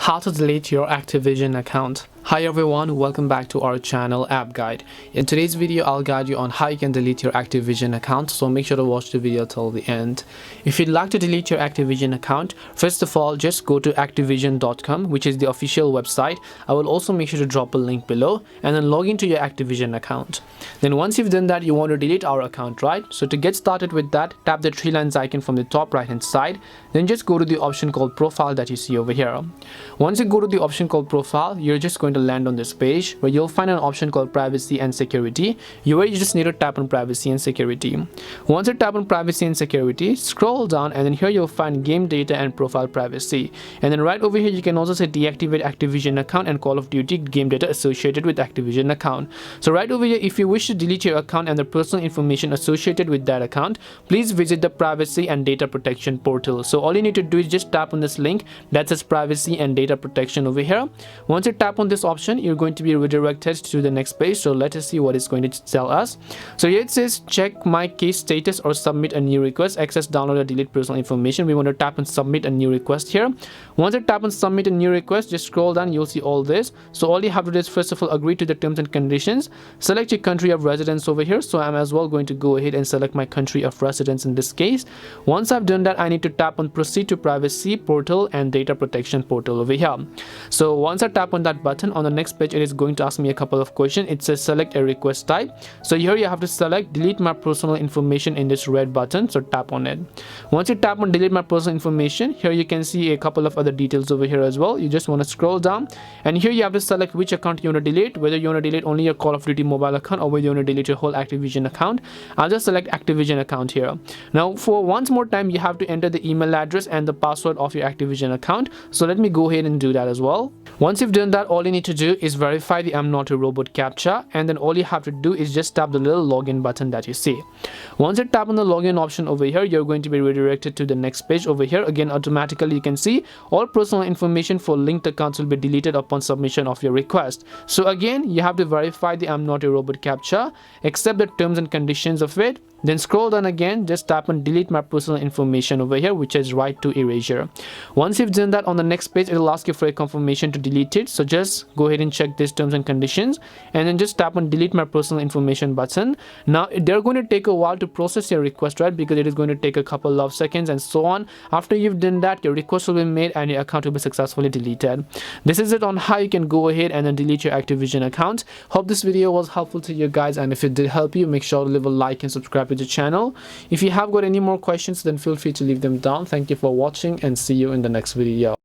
How to delete your Activision account. Hi everyone, welcome back to our channel App Guide. In today's video, I'll guide you on how you can delete your Activision account, so make sure to watch the video till the end. If you'd like to delete your Activision account, first of all, just go to activision.com, which is the official website. I will also make sure to drop a link below, and then log into your Activision account. Then once you've done that, you want to delete our account, right? So to get started with that, tap the three lines icon from the top right hand side, then just go to the option called profile that you see over here. Once you go to the option called profile, you're just going to land on this page where you'll find an option called privacy and security. You just need to tap on privacy and security. Once you tap on privacy and security, scroll down, and then here you'll find game data and profile privacy. And then right over here you can also say deactivate Activision account and Call of Duty game data associated with Activision account. So right over here, if you wish to delete your account and the personal information associated with that account, please visit the privacy and data protection portal. So all you need to do is just tap on this link that says privacy and data protection over here. Once you tap on this option, you're going to be redirected to the next page. So let us see what it's going to tell us. So here it says check my case status or submit a new request, access, download or delete personal information. We want to tap on submit a new request here. Once you tap on submit a new request, just scroll down, you'll see all this. So all you have to do is first of all agree to the terms and conditions, select your country of residence over here. So I'm as well going to go ahead and select my country of residence in this case. Once I've done that, I need to tap on proceed to privacy portal and data protection portal over here. So once I tap on that button, on the next page it is going to ask me a couple of questions. It says select a request type. So here you have to select delete my personal information in this red button, so tap on it. Once you tap on delete my personal information, here you can see a couple of other details over here as well. You just want to scroll down, and here you have to select which account you want to delete, whether you want to delete only your Call of Duty mobile account or whether you want to delete your whole Activision account. I'll just select Activision account here. Now for once more time, you have to enter the email address and the password of your Activision account. So let me go ahead and do that as well. Once you've done that, all you need to do is verify the I'm not a robot captcha, and then all you have to do is just tap the little login button that you see. Once you tap on the login option over here, you're going to be redirected to the next page over here. Again, automatically you can see all personal information for linked accounts will be deleted upon submission of your request. So again, you have to verify the I'm not a robot captcha, accept the terms and conditions of it, then scroll down again, just tap on delete my personal information over here, which is right to erasure. Once you've done that, on the next page it'll ask you for a confirmation to delete it. So just go ahead and check these terms and conditions, and then just tap on delete my personal information button. Now they're going to take a while to process your request, right, because it is going to take a couple of seconds and so on. After you've done that, your request will be made and your account will be successfully deleted. This is it on how you can go ahead and then delete your Activision account. Hope this video was helpful to you guys, and if it did help you, make sure to leave a like and subscribe to the channel. If you have got any more questions, then feel free to leave them down. Thank you for watching, and see you in the next video.